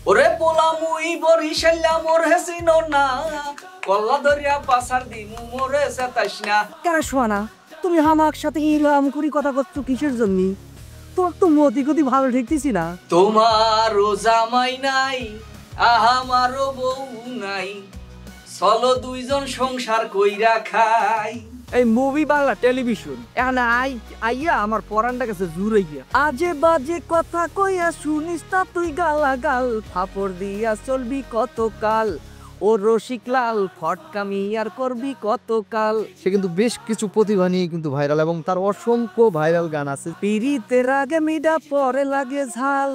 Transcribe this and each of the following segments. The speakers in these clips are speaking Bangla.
ওরে পোলা মুই বরিশাল্লা মোর হেসিন না কল্লা দরিয়া পাসার দিমু মোরে সেতাইস না। কেন শোনা তুমি আমার সাথে ইলাম করি কথা করছো কিসের জন্য? তোর তো মতি গতি ভালো ঠেকতেছি না। তোমারও জামাই নাই আমারও বউ নাই, চলো দুইজন সংসার কইরা খাই। এই মুভি বাংলা টেলিভিশন এখানে আইয়া আমার পরানটা কাছে জুড়ে গিয়া আজে বাজে কথা কইয়া শুনিস তা তুই গালা গাল ফাপড় দিয়া চলবি কত কাল ও রসিক লাল ফটকামি আর করবি কত কাল। সে কিন্তু বেশ কিছু প্রতিভা নিয়ে কিন্তু ভাইরাল এবং তার অসংখ্য ভাইরাল গান আছে। পিরিতের আগে মিডা পরে লাগে ঝাল,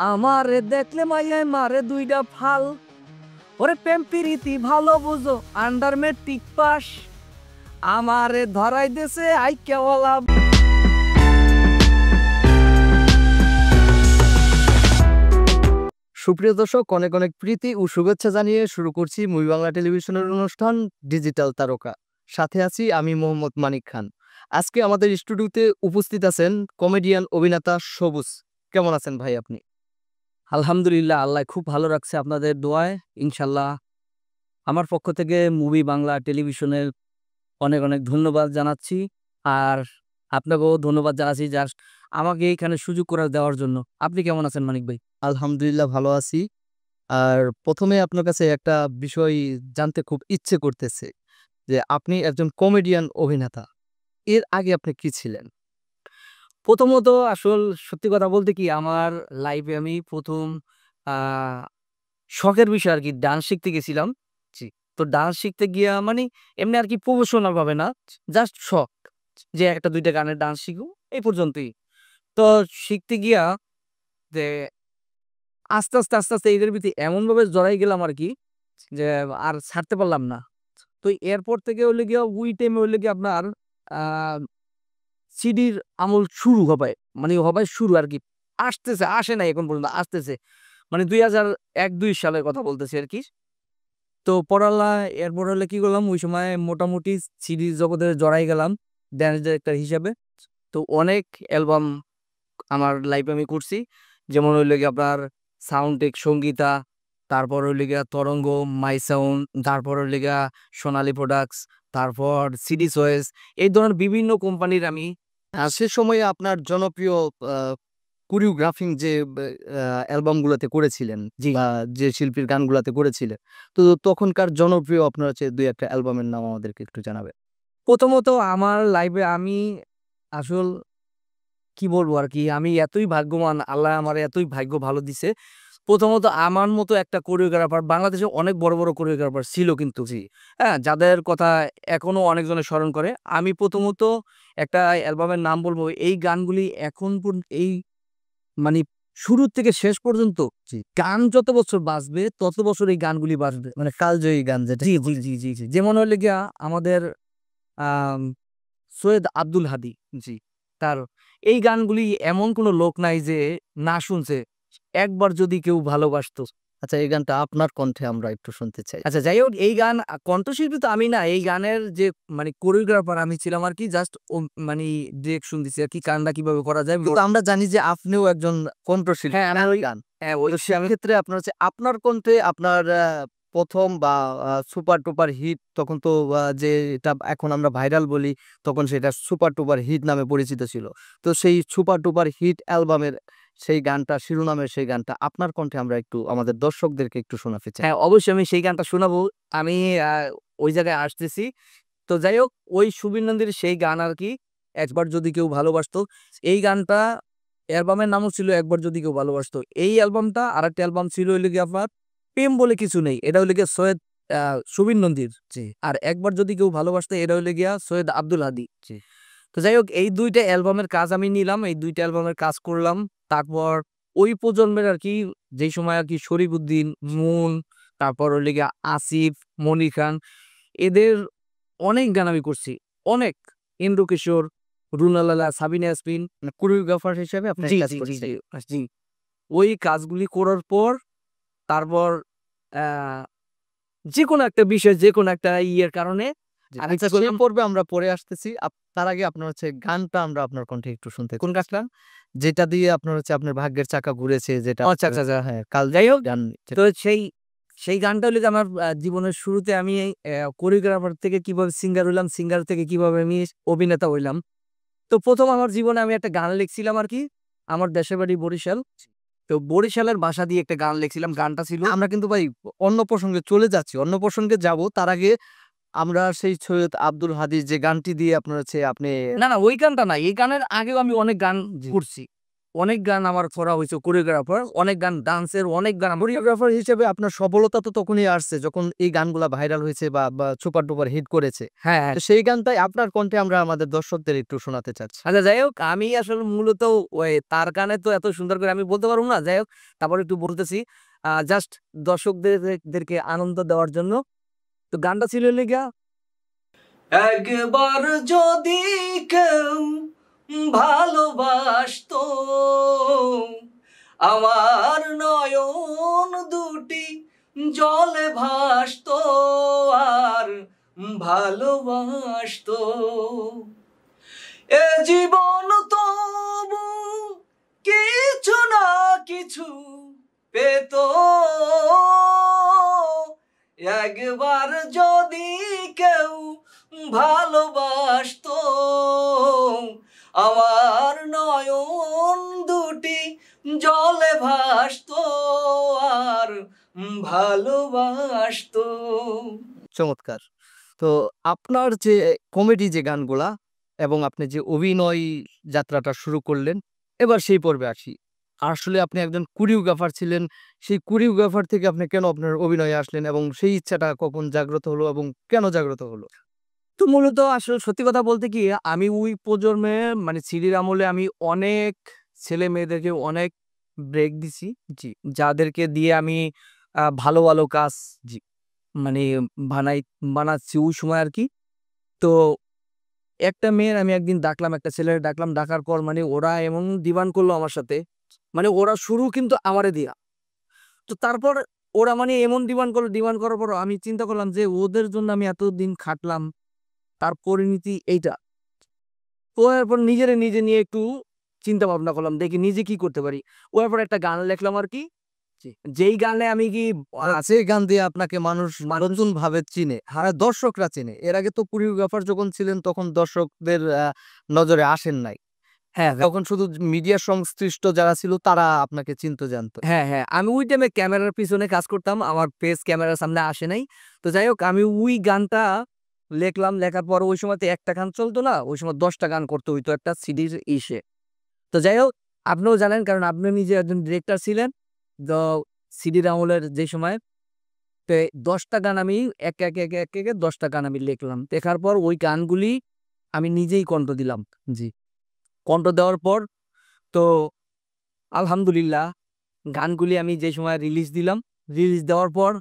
আমারে দেখলে মাইয়ায় মারে দুইটা ফাল। ওরে প্রেম পিরিতি ভালো বুঝো আন্ডার মেট্রিক পাস, আমারে ধরাই দেছে আইকেওয়ালা। সুপ্রিয় দর্শক, অনেক অনেক প্রীতি ও শুভেচ্ছা জানিয়ে শুরু করছি মুভি বাংলা টেলিভিশনের অনুষ্ঠান ডিজিটাল তারকা। সাথে আছি আমি মোহাম্মদ মানিক খান। আজকে আমাদের স্টুডিওতে উপস্থিত আছেন কমেডিয়ান অভিনেতা সবুজ। কেমন আছেন ভাই আপনি? আলহামদুলিল্লাহ, আল্লাহ খুব ভালো রাখছে আপনাদের দোয়ায়। ইনশাল্লাহ আমার পক্ষ থেকে মুভি বাংলা টেলিভিশনের অনেক অনেক ধন্যবাদ জানাচ্ছি, আর আপনাকেও ধন্যবাদ জানাচ্ছি যার আমাকে এখানে সুযোগ করে দেওয়ার জন্য। আপনি কেমন আছেন মানিক ভাই? আলহামদুলিল্লাহ ভালো আছি। আর প্রথমে আপনার কাছে একটা বিষয় জানতে খুব ইচ্ছে করতেছে যে আপনি একজন কমেডিয়ান অভিনেতা, এর আগে আপনি কি ছিলেন? প্রথমত আসল সত্যি কথা বলতে কি, আমার লাইফে আমি প্রথম শখের বিষয় আর কি ডান্স শিখতে গেছিলাম। জি। তো ডান্স শিখতে গিয়া মানে এমনি আর কি প্রফেশনাল ভাবে না, জাস্ট শখ যে একটা দুইটা গানের ডান্স শিখবো এই পর্যন্তই। তো শিখতে গিয়া যে আস্তে আস্তে আস্তে আস্তে এদের ভিতরে এমন ভাবে জড়াই গেলাম আর কি যে আর ছাড়তে পারলাম না। তো এরপর থেকে হলে গিয়া ওই টাইমে হলে গিয়ে আপনার আহ সিডির আমল শুরু হবে, মানে হবে শুরু আর কি, আসতেছে, আসে না এখন পর্যন্ত, আসতেছে মানে 2001-2 সালের কথা বলতেছি আর কি। তো পড়ালা এরপর হলে কি করলাম, ওই সময় মোটামুটি সিডি জগতে জড়াই গেলাম ড্যান্স ডিরেক্টর হিসাবে। তো অনেক অ্যালবাম আমার লাইফে আমি করছি, যেমন হইলে গিয়ে আপনার সাউন্ড টেক সঙ্গীতা, তারপর হইলে গিয়া তরঙ্গ, মাই সাউন্ড, তারপর হইলে গিয়া সোনালী প্রোডাক্টস, তারপর সিডি চয়েস, এই ধরনের বিভিন্ন কোম্পানির আমি। সে সময়ে আপনার জনপ্রিয় কোরিওগ্রাফিং যে অ্যালবামগুলোতে করেছিলেন জি। বা যে শিল্পীর গানগুলোতে করেছিলেন, তো তখনকার জনপ্রিয় আপনার হচ্ছে দুই একটা অ্যালবামের নাম আমাদেরকে একটু জানাবেন। প্রথমত আমার লাইফে আমি আসল কি বলবো আর কি, আমি এতই ভাগ্যবান, আল্লাহ আমার এতই ভাগ্য ভালো দিছে। প্রথমত আমার মতো একটা কোরিওগ্রাফার বাংলাদেশে অনেক বড় বড় কোরিওগ্রাফার ছিল কিন্তু, জি। হ্যাঁ, যাদের কথা এখনো অনেকজনে স্মরণ করে। আমি প্রথমত একটা অ্যালবামের নাম বলবো, এই গানগুলি এখন এই মানে শুরু থেকে শেষ পর্যন্ত জি। গান যত বছর বাজবে তত বছর এই গানগুলি বাজবে, মানে কালজয়ী গান যেটা। জি জি জি জি জি। যেমন হলে গিয়া আমাদের আহ সৈয়দ আব্দুল হাদি, জি। তার এই গানগুলি এমন কোনো লোক নাই যে না শুনছে। একবার যদি কেউ ভালোবাসতো। আচ্ছা, এই গানটা আপনার কণ্ঠে আমরা একটু শুনতে চাই। আচ্ছা যাই হোক, এই গান কণ্ঠশিল্পী তো আমি না, এই গানের যে মানে কোরিওগ্রাফার আমি ছিলাম আর কি, জাস্ট মানে ডিরেকশন দিছি আর কি, গানটা কিভাবে করা যায়। কিন্তু আমরা জানি যে আপনিও একজন কণ্ঠশিল্পী। হ্যাঁ, আমার ওই গান। হ্যাঁ ওই তো সেক্ষেত্রে আপনার হচ্ছে আপনার কণ্ঠে আপনার প্রথম বা সুপার টুপার হিট, তখন তো যে এটা এখন আমরা ভাইরাল বলি, তখন সেটা সুপার টুপার হিট নামে পরিচিত ছিল। তো সেই সুপার টুপার হিট অ্যালবামের সেই গানটা, শিরোনামের সেই গানটা আপনার কণ্ঠে আমরা একটু আমাদের দর্শকদেরকে একটু শোনাতে চাই। হ্যাঁ অবশ্যই আমি সেই গানটা শোনাবো। আমি ওই জায়গায় আসতেছি। তো যাই হোক, ওই সুবীর নন্দীর সেই গান আর কি, একবার যদি কেউ ভালোবাসতো। এই গানটা অ্যালবামের নামও ছিল একবার যদি কেউ ভালোবাসতো। এই অ্যালবামটা আরেকটা অ্যালবাম ছিল হইলে গিয়ে আপনার প্রেম বলে কিছু নেই, এটা হইলে গিয়ে সৈয়দ সুবীর নন্দীর। জি। আর একবার যদি কেউ ভালোবাসতো এটা হইলে গিয়া সৈয়দ আব্দুল হাদি। জি। তো যাই হোক, এই দুইটা অ্যালবামের কাজ আমি নিলাম, এই দুইটা অ্যালবামের কাজ করলাম। তারপর ওই প্রজন্মের আর কি, যেই সময় আর কি শরীফুদ্দিন, মুন, তারপর হইলে গিয়া আসিফ, মনির খান, এদের অনেক গান আমি করছি, অনেক। ইন্দ্র কিশোর, রুনালালা, সাবিনা ইয়াসমিন। মানে কোরিওগ্রাফার হিসেবে আপনি জি কাজ জি জি করছেন। জি জি। ওই কাজগুলি করার পর তারপর আহ যে কোনো একটা বিষয়, যে কোনো একটা ইয়ের কারণে আর আচ্ছা, ইচ্ছা সেই করলাম পর্বে আমরা পরে আসতেছি। তার আগে আপনার হচ্ছে গানটা আমরা আপনার কণ্ঠে একটু শুনতে কোন গাছটা? যেটা দিয়ে আপনার হচ্ছে আপনার ভাগ্যের চাকা ঘুরেছে, যেটা আচ্ছা, আচ্ছা, আচ্ছা। হ্যাঁ, কাল যাই হোক, গান তো সেই গানটা হলো যে আমার জীবনের শুরুতে আমি কোরিওগ্রাফার থেকে কিভাবে সিঙ্গার হইলাম, সিঙ্গার থেকে কিভাবে আমি অভিনেতা হইলাম। তো ১ম আমার জীবনে আমি একটা গান লিখছিলাম আরকি। আমার দেশের বাড়ি বরিশাল। তো বরিশালের ভাষা দিয়ে একটা গান লিখছিলাম। গানটা ছিল আমরা কিন্তু ভাই অন্য প্রসঙ্গে চলে যাচ্ছি। অন্য প্রসঙ্গে যাব। তার আগে আমরা সেই সৈয়দ আব্দুল হাদীর যে গানটি দিয়ে আপনার হচ্ছে আপনি না, না ওই গানটা না। এই গানের আগেও আমি অনেক গান জি। করছি। অনেক গান আমার করা হইছে কোরিওগ্রাফার, অনেক গান ডান্সের, অনেক গান আমার কোরিওগ্রাফার হিসেবে আপনার সফলতা তো তখনই আসছে যখন এই গানগুলা ভাইরাল হয়েছে বা সুপার ডুপার হিট করেছে। হ্যাঁ, হ্যাঁ। তো সেই গানটাই আপনার কণ্ঠে আমরা আমাদের দর্শকদের একটু শোনাতে চাচ্ছি। আচ্ছা যাই হোক, আমি আসলে মূলত ওই তার গানে তো এত সুন্দর করে আমি বলতে পারবো না। যাই হোক, তারপরে একটু বলতেছি। জাস্ট দর্শকদেরকে আনন্দ দেওয়ার জন্য। তো গানটা ছিল হলো গিয়া একবার যদি কেউ ভালোবাসতো আমার নয়ন দুটি জলে ভাসতো আর ভালোবাসতো এ জীবন তবু কিছু না কিছু পেত একবার যদি কেউ ভালোবাসতো আমার নয়ন দুটি জলে ভাসতো আর ভালোবাসতো। চমৎকার। তো আপনার যে কমেডি যে গানগুলা এবং আপনি যে অভিনয় যাত্রাটা শুরু করলেন, এবার সেই পর্বে আসি। আসলে আপনি একজন কোরিওগ্রাফার ছিলেন। সেই কোরিওগ্রাফার থেকে আপনি কেন আপনার অভিনয়ে আসলেন এবং সেই ইচ্ছাটা কখন জাগ্রত হলো এবং কেন জাগ্রত হলো? তো মূলত আসলে সত্যি কথা বলতে কি আমি ওই প্রজন্মে মানে সিডির আমলে আমি অনেক ছেলে-মেয়েদেরকে অনেক ব্রেক দিছি। জি, যাদেরকে দিয়ে আমি ভালো, ভালো কাজ জি মানে বানাই বানাচ্ছি ওই সময় আরকি। তো একটা মেয়ের আমি একদিন ডাকলাম, একটা ছেলের ডাকলাম। ডাকার পর মানে ওরা এমন ডিমান্ড করলো আমার সাথে। মানে ওরা শুরু কিন্তু আমারে দিয়া। তো তারপর ওরা মানে এমন ডিমান্ড করলো, ডিমান্ড করার পর আমি চিন্তা করলাম যে ওদের জন্য আমি এতদিন খাটলাম। তার পরিণতি এইটা। তো এরপর নিজে নিয়ে একটু চিন্তা ভাবনা করলাম। দেখি নিজে কি করতে পারি। ও এরপর একটা গান লেখলাম আরকি। জি। যেই গানে আমি কি যে গান দিয়ে আপনাকে মানুষ নতুনভাবে চিনে, দর্শকরা চিনে। এর আগে তো কোরিওগ্রাফার যখন ছিলেন তখন দর্শকদের নজরে আসেন নাই। হ্যাঁ, তখন শুধু মিডিয়া সংশ্লিষ্ট যারা ছিল তারা আপনাকে চিনতো জানতো। হ্যাঁ, হ্যাঁ। আমি ওই টাইমে ক্যামেরার পিছনে কাজ করতাম। আমার ফেস ক্যামেরার সামনে আসে নাই। তো যাই হোক আমি ওই গানটা লেখলাম। লেখার পর ওই সময়তে একটা গান চলতো না। ওই সময় ১০ টা গান করতে হইতো একটা সিডির ইসে। তো যাই হোক আপনিও জানেন কারণ আপনি নিজে একজন ডিরেক্টর ছিলেন। তো সিডির আমলের যে সময় তো ১০ টা গান আমি একে ১০ টা গান আমি লিখলাম। লেখার পর ওই গানগুলি আমি নিজেই কণ্ঠ দিলাম। জি। কণ্ঠ দেওয়ার পর তো আলহামদুলিল্লাহ গানগুলি আমি যে সময় রিলিজ দিলাম। রিলিজ দেওয়ার পর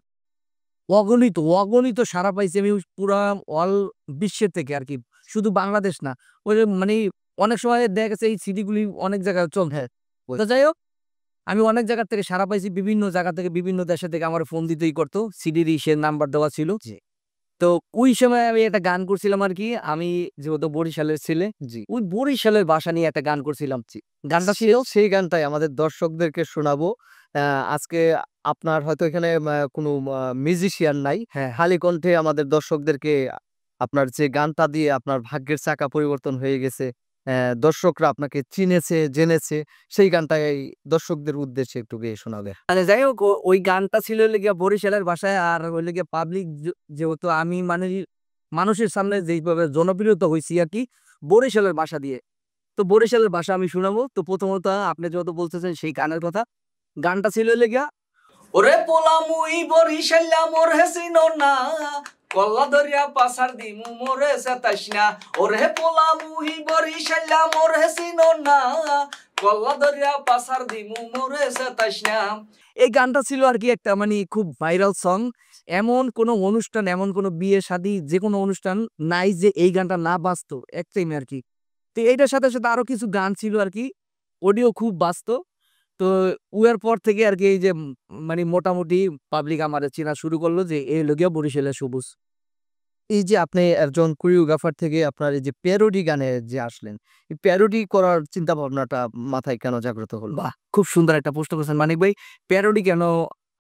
অগণিত সাড়া পাইছি আমি পুরা অল বিশ্বের থেকে আরকি। শুধু বাংলাদেশ না। ওই যে মানে অনেক সময় দেখা গেছে এই সিডিগুলি অনেক জায়গায় চলছে। হ্যাঁ, ওই তো যাই হোক আমি অনেক জায়গা থেকে সাড়া পাইছি। বিভিন্ন জায়গা থেকে বিভিন্ন দেশে থেকে আমারে ফোন দিতেই করতো। সিডির ইসের নাম্বার দেওয়া ছিল। জি, তো ওই সময় আমি একটা গান করছিলাম আরকি। আমি যেহেতু বরিশালের ছেলে, জি। ওই বরিশালের ভাষা নিয়ে একটা গান করছিলাম। গানটা ছিল সেই গানটাই আমাদের দর্শকদেরকে শোনাবো। আজকে আপনার হয়তো এখানে কোনো মিউজিশিয়ান নাই। হ্যাঁ, খালি কণ্ঠে আমাদের দর্শকদেরকে আপনার যে গানটা দিয়ে আপনার ভাগ্যের চাকা পরিবর্তন হয়ে গেছে, দর্শকরা আপনাকে চিনেছে, জেনেছে, সেই গানটাই দর্শকদের উদ্দেশ্যে একটু গেয়ে শোনাবে। মানে যাই হোক ওই গানটা ছিল হইলো গিয়া বরিশালের ভাষায় আর হইলো গিয়া পাবলিক যেহেতু আমি মানে মানুষের সামনে যেইভাবে জনপ্রিয়তা হইছি আরকি বরিশালের ভাষা দিয়ে। তো বরিশালের ভাষা আমি শুনাবো। তো প্রথমত আপনি যেহেতু বলতেছেন সেই গানের কথা। গানটা ছিল হইলো গিয়া ওরে পোলা মুই বরিশাল্লা মোর হেসিন না কল্লা দরিয়া পাসার দিমু মোরে সেতাইস না ওরে পোলা মুই বরিশাল্লা মোর হেসিন না কল্লা দরিয়া পাসার দিমু মোরে সেতাইস না। এই গানটা ছিল আরকি একটা মানে খুব ভাইরাল সং। এমন কোনো অনুষ্ঠান, এমন কোনো বিয়ে-শাদী যেকোনো অনুষ্ঠান নাই যে এই গানটা না বাজতো এক টাইমে আরকি। তো এইটার সাথে আরো কিছু গান ছিল আরকি। অডিও খুব বাজতো। তো উয়ার পর থেকে আরকি এই যে মানে মোটামুটি পাবলিক আমারে চেনা শুরু করলো যে এই হলো গিয়া বরিশালের সবুজ। এই যে আপনি একজন কোরিওগ্রাফার থেকে আপনার এই যে প্যারোডি গানে যে আসলেন, এই প্যারোডি করার চিন্তা ভাবনাটা মাথায় কেন জাগ্রত হলো? বাহ! খুব সুন্দর একটা প্রশ্ন করেছেন মানিক ভাই। প্যারোডি কেন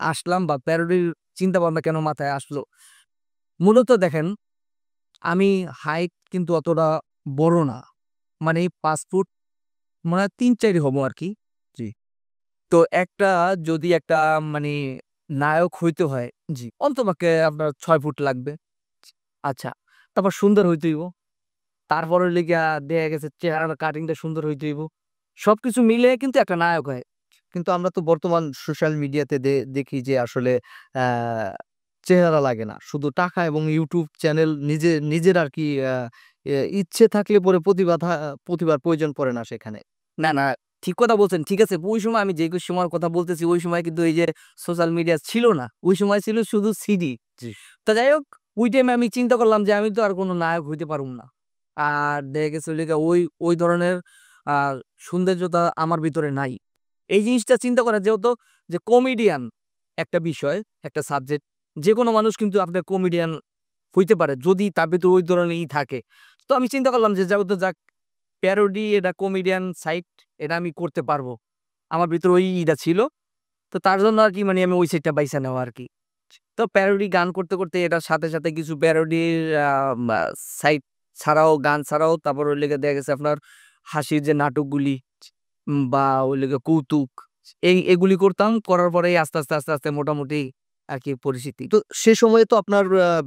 আসলাম বা প্যারোডির চিন্তাভাবনা কেন মাথায় আসলো? মূলত দেখেন, আমি হাইট কিন্তু অতটা বড় না। মানে ৫ ফুট মানে ৩-৪ হবো আরকি। জি। তো যদি একটা মানে নায়ক হইতে হয়, জি। অন্তপক্ষে আপনার ৬ ফুট লাগবে। আচ্ছা, তারপর সুন্দর হইতে হইব। তারপর হইলো গিয়া দেখা গেছে চেহারার কাটিংটা সুন্দর হইতে হইব। সবকিছু মিলে কিন্তু একটা নায়ক হয়। কিন্তু আমরা তো বর্তমান সোশ্যাল মিডিয়াতে দেখি যে আসলে আ চেহারা লাগে না। শুধু টাকা এবং YouTube চ্যানেল নিজের আরকি আ এ ইচ্ছে থাকলে পরে প্রতিভার প্রয়োজন পড়ে না সেখানে। না, না, ঠিক কথা বলছেন। ঠিক আছে, ওই সময় আমি যে সময়ের কথা বলতেছি, ওই সময় কিন্তু এই যে সোশ্যাল মিডিয়া ছিল না। ওই সময় ছিল শুধু সিডি। জি। তো যাই হোক, ওই টাইমে আমি চিন্তা করলাম যে আমি তো আর কোনো নায়ক হইতে পারুম না। আর দেখা গেছে হইলো গিয়া ওই ধরনের আ সৌন্দর্যতা আমার ভিতরে নাই। এই জিনিসটা চিন্তা করা যেহেতু যে কমেডিয়ান একটা বিষয়, একটা সাবজেক্ট। যেকোনো মানুষ কিন্তু আপনার কমেডিয়ান হইতে পারে যদি তার ভিতরে ওই ধরনের থাকে। তো আমি চিন্তা করলাম যে যেহেতু যাক প্যারোডি এটা কমেডিয়ান সাইড এটা আমি করতে পারবো। আমার ভিতরে ওই ছিল। তো তার জন্য আরকি মানে আমি ওই সাইডটা বাইছা নেওয়া আরকি। তো প্যারোডি গান করতে এটার সাথে কিছু প্যারোডির আ মা সাইড ছাড়াও গান ছাড়াও তারপর হইলো গিয়ে দেখা গেছে আপনার হাসির যে নাটকগুলি বা হইলো গিয়ে কৌতুক এগুলি করতাম। করার পরেই আস্তে আস্তে মোটামুটি আরকি পরিচিতি। তো সে সময়ে তো আপনার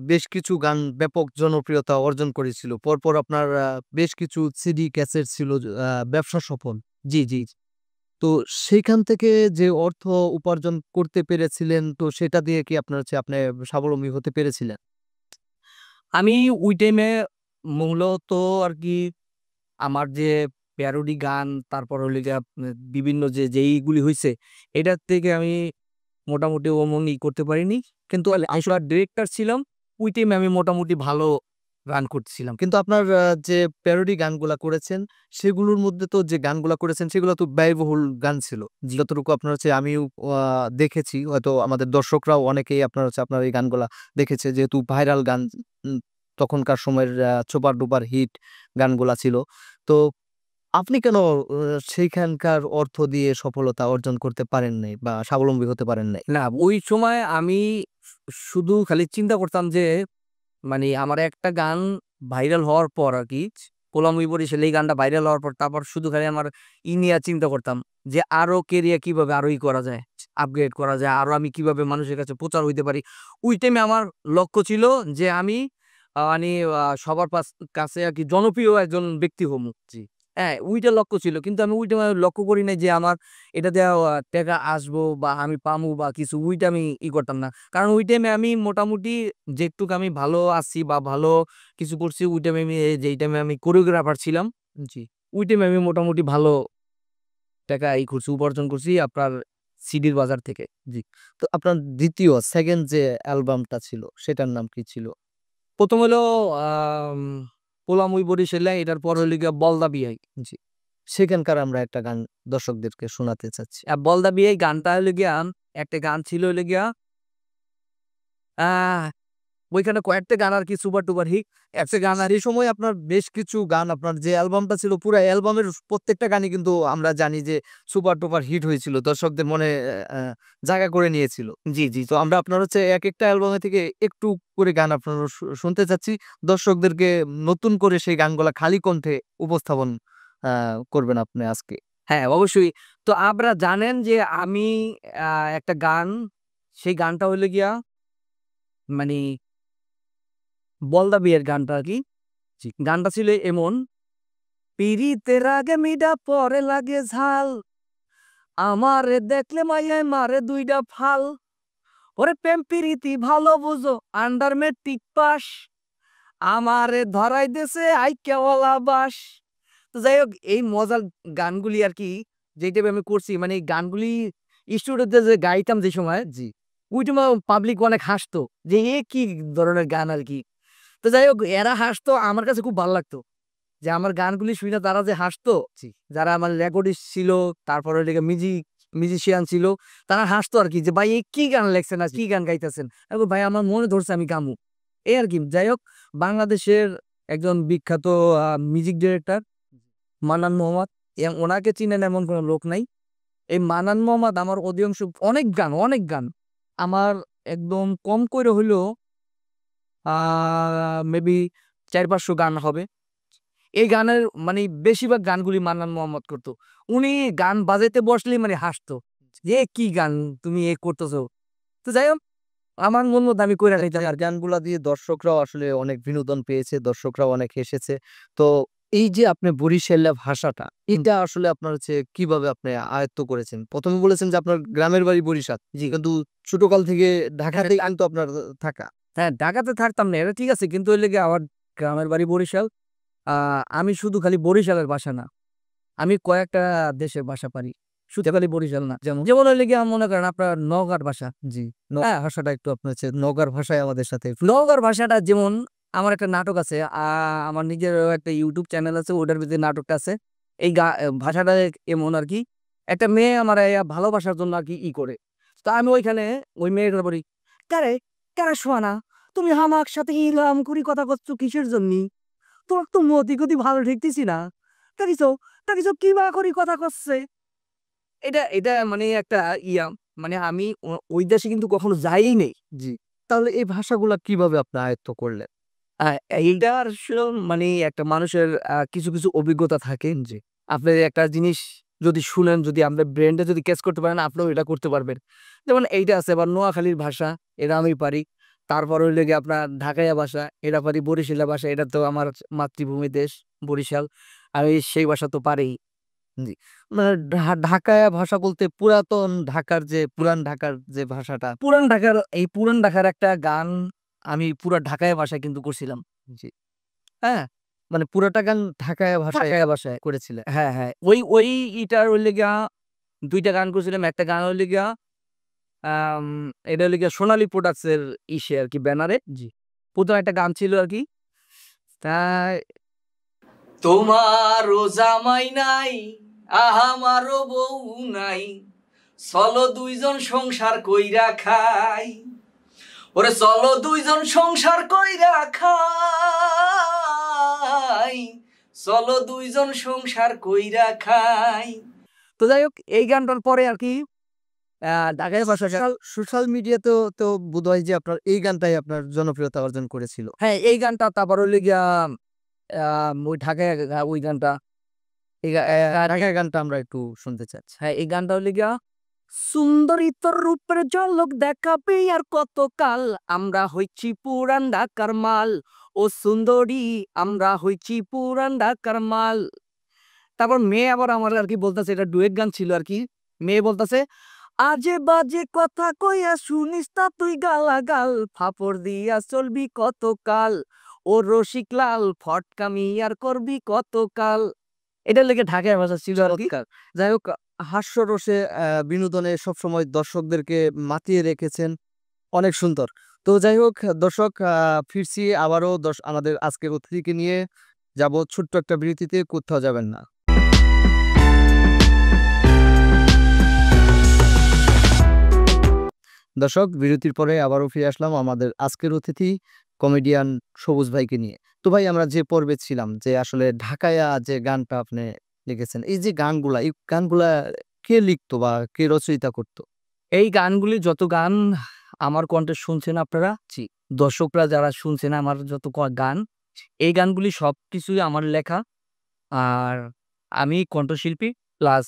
বেশ কিছু গান ব্যাপক জনপ্রিয়তা অর্জন করেছিল। পরপর আপনার বেশ কিছু সিডি ক্যাসেট ছিল ব্যবসা সফল। জি, জি। তো সেইখান থেকে যে অর্থ উপার্জন করতে পেরেছিলেন তো সেটা দিয়ে কি আপনার আপনি স্বাবলম্বী হতে পেরেছিলেন? আমি ওই টাইমে মূলত আরকি আমার যে প্যারোডি গান তারপর হইলো গিয়া বিভিন্ন যেইগুলি হইছে এটার থেকে আমি মোটামুটি ওমন করতে পারিনি। কিন্তু আসলে ডিরেক্টর ছিলাম। ওই টাইমে আমি মোটামুটি ভালো রান করতেছিলাম। কিন্তু আপনার যে প্যারোডি গানগুলা করেছেন, সেগুলোর মধ্যে তো যে গানগুলা করেছেন সেগুলো তো ব্যয়বহুল গান ছিল। যতটুকু আপনার আমিও আ দেখেছি হয়তো আমাদের দর্শকরাও অনেকেই আপনার এই গানগুলা দেখেছে যেহেতু ভাইরাল গান উম তখনকার সময়ের সুপার-ডুপার হিট গানগুলা ছিল। তো আপনি কেন সেইখানকার অর্থ দিয়ে সফলতা অর্জন করতে পারেন নাই বা স্বাবলম্বী হতে পারেন নাই? না, ওই সময় আমি শুধু খালি চিন্তা করতাম যে মানে আমার একটা গান ভাইরাল হওয়ার পর আরকি, 'পোলা মুই বরিশাল' এই গানটা ভাইরাল হওয়ার পর তারপর শুধু খালি আমার নিয়া চিন্তা করতাম যে আরো ক্যারিয়ার কিভাবে আরো করা যায়, আপগ্রেড করা যায়, আরো আমি কিভাবে মানুষের কাছে প্রচার হইতে পারি। ওই টাইমে আমার লক্ষ্য ছিল যে আমি মানে সবার কাছে আরকি জনপ্রিয় একজন ব্যক্তি হমু। জি। হ্যাঁ, ওইটা লক্ষ্য ছিল। কিন্তু আমি ওই টাইমে লক্ষ্য করি নাই যে আমার এটা দিয়া টেকা আসবো বা আমি পামু বা কিছু ওইটা আমি করতাম না। কারণ ওই টাইমে আমি মোটামুটি যেটুক আমি ভালো আছি বা ভালো কিছু করছি ওই টাইমে যেই টাইমে আমি কোরিওগ্রাফার ছিলাম, জি। ওই টাইমে আমি মোটামুটি ভালো টাকা করছি, উপার্জন করছি আপনার সিডির বাজার থেকে। জি। তো আপনার ২য় 2nd যে অ্যালবামটা ছিল সেটার নাম কি ছিল? ১ম হলো আম 'পোলা মুই বরিশালে' এটার পর হইলো গিয়া 'বলদা বিয়াই'। জি। সেখানকার আমরা একটা গান দর্শকদেরকে শোনাতে চাচ্ছি। 'বলদা বিয়াই' গানটা হইলো গিয়া একটা গান ছিল হইলো গিয়া আ ওইখানে কয়েকটা গান আরকি সুপার ডুপার হিট। একটা গান আর সেই সময় আপনার বেশ কিছু গান আপনার যে অ্যালবামটা ছিল পুরা অ্যালবামের প্রত্যেকটা গানই কিন্তু আমরা জানি যে সুপার ডুপার হিট হয়েছিল। দর্শকদের মনে অ্যা জায়গা করে নিয়েছিল। জি, জি। তো আমরা আপনার একেকটা অ্যালবামে থেকে একটু করে গান আপনার শুনতে চাচ্ছি। দর্শকদেরকে নতুন করে সেই গানগুলা খালি কণ্ঠে উপস্থাপন আ করবেন আপনি আজকে। হ্যাঁ, অবশ্যই। তো আপনারা জানেন যে আমি আ একটা গান, সেই গানটা হইলো গিয়া মানি 'বলদা বিয়ের' গানটা আরকি। জি। গানটা ছিল এমন, পিরিতের আগে মিডা পরে লাগে ঝাল, আমারে দেখলে মাইয়ায় মারে ২ টা ফাল, ওরে প্রেম পিরিতি ভালো বুঝো আন্ডার মেট্রিক পাস, আমারে ধরাই দেছে আইক্যা বাস। তো যাই হোক এই মজার গানগুলি আরকি যেই টাইপের আমি করছি মানে এই গানগুলি স্টুডিওতে যে গাইতাম যে সময়, জি। ওই সময় পাবলিক অনেক হাসতো যে এ কি ধরনের গান আরকি। তো যাই হোক এরা হাসতো আমার কাছে খুব ভাল লাগতো। যে আমার গানগুলি শুইনা তারা যে হাসতো, জি। যারা আমার রেকর্ডিস্ট ছিল, তারপরে হইলো গিয়ে মিউজিশিয়ান ছিল, তারা হাসতো আরকি যে, "ভাই এ কি গান লেখছেন আর জি। কি গান গাইতেছেন?" আমি বলি, "ভাই আমার মনে ধরছে আমি গামু।" এই আর কি। যাই হোক, বাংলাদেশের একজন বিখ্যাত মিউজিক ডিরেক্টর মান্নান মোহাম্মদ, ওনাকে চিনেন এমন কোনো লোক নাই। এই মান্নান মোহাম্মদ আমার অধিকাংশ অনেক গান আমার একদম কম করে হইলেও মেবি 400-500 গান হবে। এই গানের মানে বেশিরভাগ গানগুলি মান্নান মোহাম্মদ করতো। উনি গান বাজাইতে বসলেই মানে হাসতো যে কি গান তুমি করতেছো। তো যাই হোক, আমার মন মতো আমি করে রাখি। আর গানগুলা দিয়ে দর্শকরাও আসলে অনেক বিনোদন পেয়েছে, দর্শকরাও অনেক হেসেছে। তো এই যে আপনি বরিশালের ভাষাটা, এটা আসলে আপনার হচ্ছে কিভাবে আপনি আয়ত্ত করেছেন? প্রথমে বলেছেন যে আপনার গ্রামের বাড়ি বরিশাল, জি। কিন্তু ছোটকাল থেকে ঢাকাতে কিন্তু আপনার থাকা। হ্যাঁ, ঢাকাতে থাকতাম না, এটা ঠিক আছে, কিন্তু ওই লেগে আমার গ্রামের বাড়ি বরিশাল। আমি শুধু খালি বরিশালের ভাষা না, আমি কয়েকটা দেশের ভাষা পারি, শুধু খালি বরিশাল না। যেমন যেমন ওই লেগে মনে করেন আপনার নওগাঁর ভাষা। জি, হ্যাঁ, ভাষাটা একটু আপনার হচ্ছে নগার ভাষায় আমাদের সাথে নওগাঁর ভাষাটা যেমন, আমার একটা নাটক আছে, আমার নিজের একটা ইউটিউব চ্যানেল আছে, ওটার ভিতরে নাটকটা আছে। এই ভাষাটা এমন আর কি, একটা মেয়ে আমার ভালোবাসার জন্য আর কি করে। তো আমি ওইখানে ওই মেয়েটার বলি, কারে কারে শোনা, তুমি আমার সাথে ইলাম করি কথা করছো কিসের জন্য? তোর তো মতি গতি ভালো ঠেকতেছি না, তাকিছো তাকিছো কি বা করি কথা করছে। এটা এটা মানে একটা মানে আমি ওই দেশে কিন্তু কখনো যাই নেই। জি। তাহলে এই ভাষাগুলা কিভাবে আপনি আয়ত্ত করলেন? এইটার আসলে মানে একটা মানুষের কিছু কিছু অভিজ্ঞতা থাকে যে আপনি একটা জিনিস যদি শুনেন, যদি আপনার ব্রেনটা যদি ক্যাচ করতে পারেন, আপনিও এটা করতে পারবেন। যেমন এইটা আছে, আবার নোয়াখালীর ভাষা, এটা আমি পারি। তারপর হইলে গিয়ে আপনার ঢাকাইয়া ভাষা, এটা পারি। বরিশালা ভাষা, এটা তো আমার মাতৃভূমি দেশ বরিশাল, আমি সেই ভাষা তো পারি। জি। মানে ঢাকায়া ভাষা বলতে পুরাতন ঢাকার যে পুরান ঢাকার যে ভাষাটা। পুরান ঢাকার একটা গান আমি পুরা ঢাকাইয়া ভাষায় কিন্তু করছিলাম। জি। হ্যাঁ, মানে পুরাটা গান ঢাকায়া ভাষায় ঢাকাইয়া ভাষায়। করেছিলেন। হ্যাঁ, হ্যাঁ। ওই ইটার হইলে গিয়া ২ টা গান করছিলাম। একটা গান হইলে গিয়া আম এটা হইলে গিয়া সোনালী প্রোডাক্টস এর আরকি ব্যানারে। জি। ১ম একটা গান ছিল আরকি। তাই তোমারও জামাই নাই, আমারও বউ নাই, চলো দুইজন সংসার কইরা খাই। ওরে চলো দুইজন সংসার কইরা খাই, চলো দুইজন সংসার কইরা খাই। তো যাই হোক, এই গানটার পরে আরকি ঢাকাইয়া ভাষা সোশ্যাল মিডিয়াতেও তো বোধহয় যে আপনার এই গানটাই আপনার জনপ্রিয়তা অর্জন করেছিল। হ্যাঁ, এই গানটা, তারপর হইলে গিয়া ওই ঢাকাইয়া ওই গানটা, এই ঢাকায় গানটা আমরা একটু শুনতে চাচ্ছি। হ্যাঁ, এই গানটা হইলে গিয়া, সুন্দরী তোর রূপের ঝলক দেখাবে আর কতকাল, আমরা হইছি পুরান ঢাকার মাল, ও সুন্দরী আমরা হইছি পুরান ঢাকার মাল। তারপর মেয়ে আবার আমার আর কি বলতেছে, এটা ডুয়েট গান ছিল আর কি। মেয়ে বলতেছে, আজে বাজে কথা কইয়া শুনিস তা তুই গালাগাল, ফাপড় দিয়া চলবি কতকাল, ও রসিক লাল ফটকামি আর করবি কতকাল। এটা লেগে ঢাকায় ভাষা ছিল আর কি। চমৎকার। যাই হোক, হাস্যরসে বিনোদনে সবসময় দর্শকদেরকে মাতিয়ে রেখেছেন। অনেক সুন্দর। তো যাই হোক দর্শক, ফিরছি আবারও আমাদের আজকের অতিথিকে নিয়ে যাব ছোট্ট একটা বিরতিতে, কোথাও যাবেন না। দর্শক, বিরতির পরে আবারও ফিরে আসলাম আমাদের আজকের অতিথি কমেডিয়ান সবুজ ভাইকে নিয়ে। তো ভাই, আমরা যে পর্বে ছিলাম যে আসলে ঢাকায়া যে গানটা আপনি লিখেছেন, এই যে গানগুলা, এই গানগুলা কে লিখতো বা কে রচয়িতা করতো? এই গানগুলি, যত গান আমার কণ্ঠে শুনছেন আপনারা, জি। দর্শকরা যারা শুনছেন আমার যত গান, এই গানগুলি সবকিছুই আমার লেখা। আর আমি কণ্ঠশিল্পী, প্লাস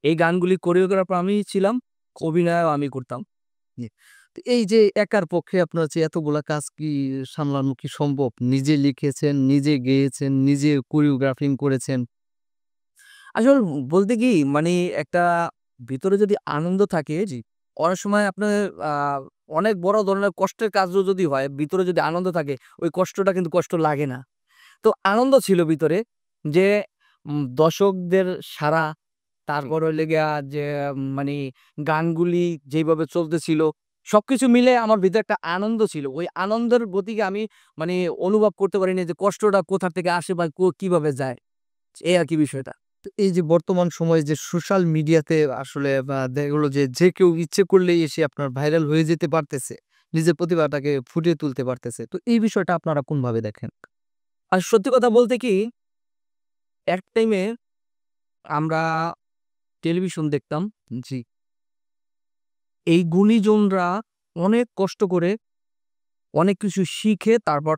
এই গানগুলি কোরিওগ্রাফার আমি ছিলাম, অভিনয়ও আমি করতাম। জি। তো এই যে একার পক্ষে আপনার হচ্ছে এতগুলা কাজ কি সামলানো কি সম্ভব? নিজে লিখেছেন, নিজে গেয়েছেন, নিজে কোরিওগ্রাফিং করেছেন। আসলে বলতে কি, মানে একটা ভিতরে যদি আনন্দ থাকে, জি, অনেক সময় আপনার অনেক বড় ধরনের কষ্টের কাজও যদি হয়, ভিতরে যদি আনন্দ থাকে, ওই কষ্টটা কিন্তু কষ্ট লাগে না। তো আনন্দ ছিল ভিতরে, যে দর্শকদের সাড়া, তারপর হইলে গিয়া যে মানে গানগুলি যেইভাবে চলতেছিল, সবকিছু মিলে আমার ভিতরে একটা আনন্দ ছিল। ওই আনন্দের গতিকে আমি মানে অনুভব করতে পারিনি যে কষ্টটা কোথা থেকে আসে বা কিভাবে যায়। এই আরকি বিষয়টা। তো এই যে বর্তমান সময়ে যে সোশ্যাল মিডিয়াতে আসলে দেখা গেল যে, যে কেউ ইচ্ছে করলেই এসে আপনার ভাইরাল হয়ে যেতে পারতেছে। নিজের প্রতিভাটাকে ফুটিয়ে তুলতে পারতেছে। তো এই বিষয়টা আপনারা কোনভাবে দেখেন? আর সত্যি কথা বলতে কি, এক টাইমে আমরা টেলিভিশন দেখতাম। জি, এই গুণীজনরা অনেক কষ্ট করে অনেক কিছু শিখে তারপর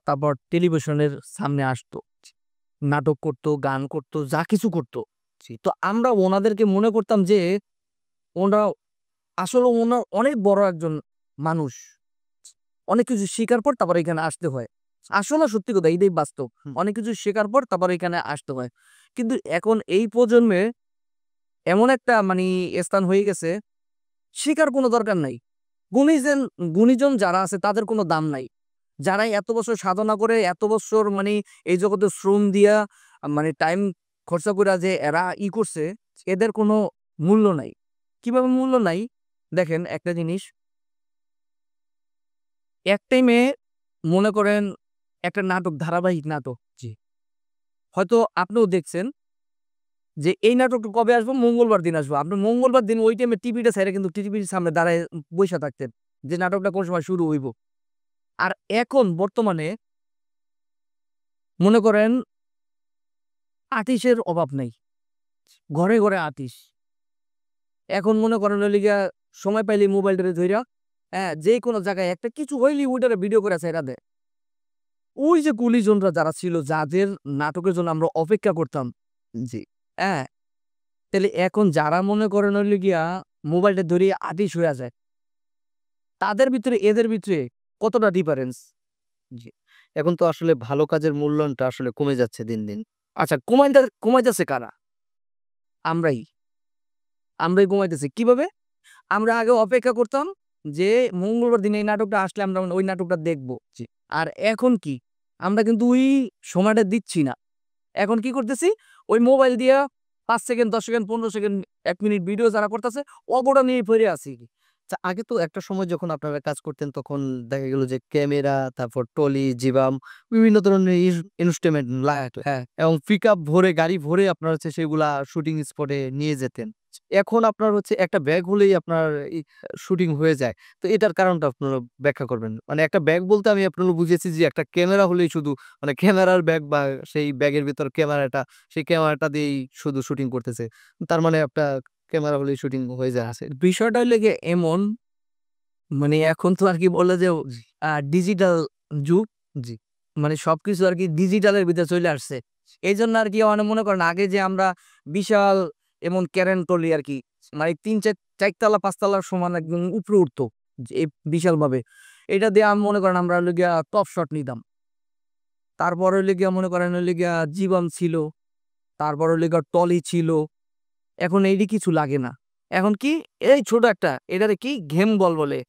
টেলিভিশনের সামনে আসতো। নাটক করতো, গান করতো, যা কিছু করতো। তো আমরা ওনাদেরকে মনে করতাম যে ওনারা আসলে ওনার অনেক বড় একজন মানুষ। অনেক কিছু শিখার পর তারপর এখানে আসতে হয়। আসলে সত্যি কথা, এটাই বাস্তব। হুম। অনেক কিছু শেখার পর তারপর এখানে আসতে হয়। কিন্তু এখন এই প্রজন্মে এমন একটা স্থান হয়ে গেছে, শিখার কোনো দরকার নাই। গুণীজন গুণীজন যারা আছে তাদের কোনো দাম নাই। যারা এত বছর সাধনা করে, এত বছর এই জগতে শ্রম দিয়া টাইম খরচা কইরা যে এরা করছে, এদের কোনো মূল্য নাই। কিভাবে মূল্য নাই? দেখেন একটা জিনিস, এক টাইমে মনে করেন একটা নাটক, ধারাবাহিক নাটক, হয়তো আপনিও দেখছেন যে এই নাটকটা কবে আসবো, মঙ্গলবার দিন আসবো। আপনি মঙ্গলবার দিন ওই টাইমে টিভিটা ছাইড়া কিন্তু টিভির সামনে দাঁড়ায় বইসা থাকতেন যে নাটকটা কোন সময় শুরু হইব। আর এখন বর্তমানে মনে করেন আর্টিস্টের অভাব নাই, ঘরে ঘরে আর্টিস্ট। এখন মনে করেন হইলো গিয়া সময় পাইলে মোবাইলটারে ধইরা যে কোনো জায়গায় একটা কিছু হইলেই ওইটারে ভিডিও করে ছাইড়া দেয়। ওই যে গুলিজনরা যারা ছিল, যাদের নাটকের জন্য আমরা অপেক্ষা করতাম, জি। হ্যাঁ, তাহলে এখন যারা মনে করেন হইলো গিয়া মোবাইলটা ধরিয়ে আর্টিস্ট হইয়া যায়, তাদের ভিতরে এদের ভিতরে কতটা ডিফারেন্স? জি। এখন তো আসলে ভালো কাজের মূল্যায়নটা আসলে কমে যাচ্ছে দিন, দিন। আচ্ছা, কমাইতেছে কারা? আমরাই। আমরাই কমাইতেছি। কিভাবে? আমরা আগে অপেক্ষা করতাম যে মঙ্গলবার দিনে এই নাটকটা আসলে আমরা ওই নাটকটা দেখব। জি। আর এখন কি? আমরা কিন্তু ওই সময়টা দিচ্ছি না। এখন কি করতেছি? ওই মোবাইল দিয়া ৫ second, ১০ second, ১৫ second, ১ minute video যারা করতেছে, অগোটা নিয়ে পইড়ে আছি। আচ্ছা, আগে তো একটা সময় যখন আপনারা কাজ করতেন তখন দেখা গেল যে ক্যামেরা, তারপর টলি, জিবাম বিভিন্ন ধরনের ইনস্ট্রুমেন্ট লাগতো হ্যাঁ। এবং পিকআপ ভরে গাড়ি ভরে আপনারা হচ্ছে সেগুলা শুটিং স্পটে নিয়ে যেতেন। এখন আপনার হচ্ছে একটা ব্যাগ হলেই আপনার শুটিং হয়ে যায়। তো এটার কারণটা আপনারা ব্যাখ্যা করবেন। মানে একটা ব্যাগ বলতে আমি আপনাকে বুঝিয়েছি যে একটা ক্যামেরা হলেই শুধু মানে ক্যামেরার ব্যাগ বা সেই ব্যাগের ভিতর ক্যামেরাটা, সেই ক্যামেরাটা দিয়েই শুধু শুটিং করতেছে। তার মানে একটা ক্যামেরা হলেই শুটিং হয়ে যায় আছে। বিষয়টা হইলো গিয়ে এমন, এখন তো আরকি বলে যে ডিজিটাল যুগ। জি। সবকিছু আরকি ডিজিটালের ভিতরে চলে আসছে। এইজন্য আরকি মনে করেন আগে যে আমরা বিশাল এমন ক্যারেন ট্রলি আরকি ৩-৪ তলা ৫ তলার সমান একদম উপরে উঠতো। যে বিশালভাবে। এটা দিয়ে আমি মনে করেন আমরা হইলো গিয়া টপ শট নিতাম। তারপর হইলো গিয়া মনে করেন হইলো গিয়া জীবন ছিল। তারপর হইলো গিয়া টলি ছিল। এখন এইডি কিছু লাগে না। এখন কি? এই ছোট একটা এটারে কি ঘেম বল বলে।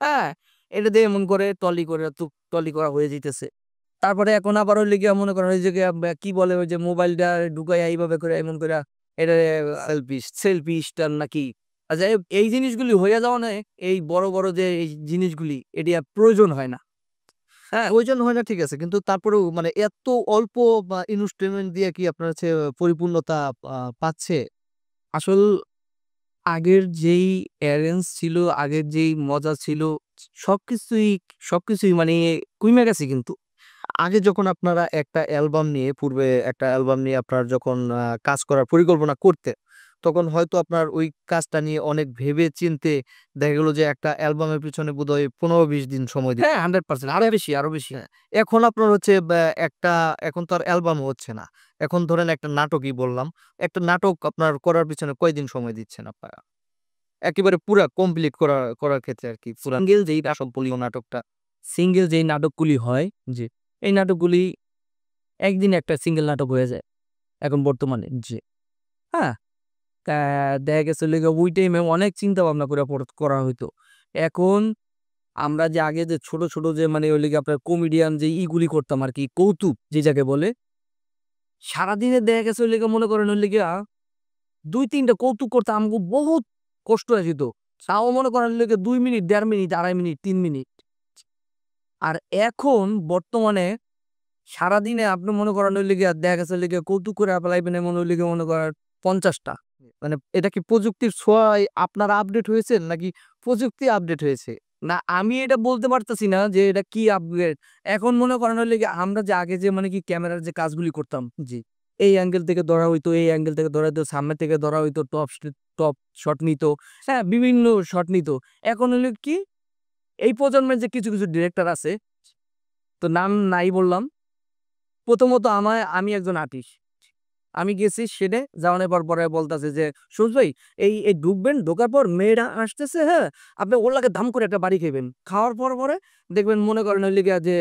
হ্যাঁ? এটা দিয়ে এমন করে টলি করা হয়ে যাইতেছে। তারপরে এখন আবার হইলো গিয়া মনে করেন ওই যে গিয়া কি বলে ওই যে মোবাইলটা ঢুকাইয়া এইভাবে করে এমন কইরা এটারে সেলফি স্টার নাকি? আচ্ছা, এই জিনিসগুলি হইয়া যাওয়া নাই, এই বড়, বড় যে এই জিনিসগুলি এটি আর প্রয়োজন হয় না। হ্যাঁ? প্রয়োজন হয় না ঠিক আছে। কিন্তু তারপরেও মানে এত অল্প বা ইনস্ট্রুমেন্ট দিয়ে কি আপনার হচ্ছে পরিপূর্ণতা পাচ্ছে? আসল আগের যেই অ্যারেঞ্জ ছিল, আগের যেই মজা ছিল, সবকিছুই সবকিছুই কইমা গেছে কিন্তু। আগে যখন আপনারা একটা অ্যালবাম নিয়ে পূর্বে একটা অ্যালবাম নিয়ে আপনার যখন কাজ করার পরিকল্পনা করতেন, তখন হয়তো আপনার ওই কাজটা নিয়ে অনেক ভেবে চিন্তে দেখা গেল যে একটা অ্যালবামের পিছনে বোধহয় ১৫-২০ দিন সময় দিতেন। হ্যাঁ, 100% আরো বেশি, আরো বেশি। হ্যাঁ, এখন আপনার হচ্ছে একটা এখন তো আর অ্যালবামও হচ্ছে না। এখন ধরেন একটা নাটকই বললাম। একটা নাটক আপনার করার পিছনে কয়দিন সময় দিচ্ছেন আপনারা? একেবারে পুরা কমপ্লিট করার ক্ষেত্রে আরকি পুরা সিঙ্গেল যেই সম্পূর্ণ নাটকটা। সিঙ্গেল যেই নাটকগুলি হয়, জি, এই নাটকগুলি একদিনে একটা সিঙ্গেল নাটক হয়ে যায় এখন বর্তমানে। জি, হ্যাঁ? তা দেখা গেছে হইলো গিয়া ওই টাইমে অনেক চিন্তা ভাবনা করে করা হইতো। এখন আমরা যে আগে যে ছোট, ছোট যে হইলো গিয়ে আপনার কমেডিয়ান যে গুলি করতাম আরকি, কৌতুক যে যাকে বলে। সারাদিনে দেখা গেছে হইলো গিয়া মনে করেন হইলো গিয়া ২-৩ টা কৌতুক করতে আমগো বহুত কষ্ট হয়ে যেত। তাও মনে করেন হইলো গিয়া ২ মিনিট, ১.৫ মিনিট, ২.৫ মিনিট, ৩ মিনিট। আর এখন বর্তমানে সারাদিনে আপনি মনে করেন হইলো গিয়া দেখা গেছে হইলো গিয়া কৌতুক করে ফেলাইবেন এমন হইলো গিয়া মনে করেন ৫০ টা। মানে এটা কি প্রযুক্তির ছোঁয়ায় আপনারা আপডেট হয়েছেন নাকি প্রযুক্তি আপডেট হয়েছে? না আমি এটা বলতে পারতেছি না যে এটা কি আপগ্রেড। এখন মনে করেন হইলে কি আমরা যে আগে যে মানে কি ক্যামেরার যে কাজগুলি করতাম, জি। এই অ্যাঙ্গেল থেকে ধরা হইতো, এই অ্যাঙ্গেল থেকে ধরা হইতো, সামনে থেকে ধরা হইতো, টপ শট নিত, হ্যাঁ বিভিন্ন শট নিত। এখন হলো কি এই প্রজন্মের যে কিছু কিছু ডিরেক্টর আছে, তো নাম নাই বললাম। প্রথমত আমি একজন আর্টিস্ট, আমি গেছি সেটে যাওয়ানোর পর পরে বলতেছে যে সুজ ভাই এই ঢুকবেন, ঢোকার পর মেয়েরা আসতেছে, হ্যাঁ আপনি ওর লাগে ধাম করে একটা বাড়ি খাইবেন, খাওয়ার পর পরে দেখবেন মনে করেন হইলে গিয়া যে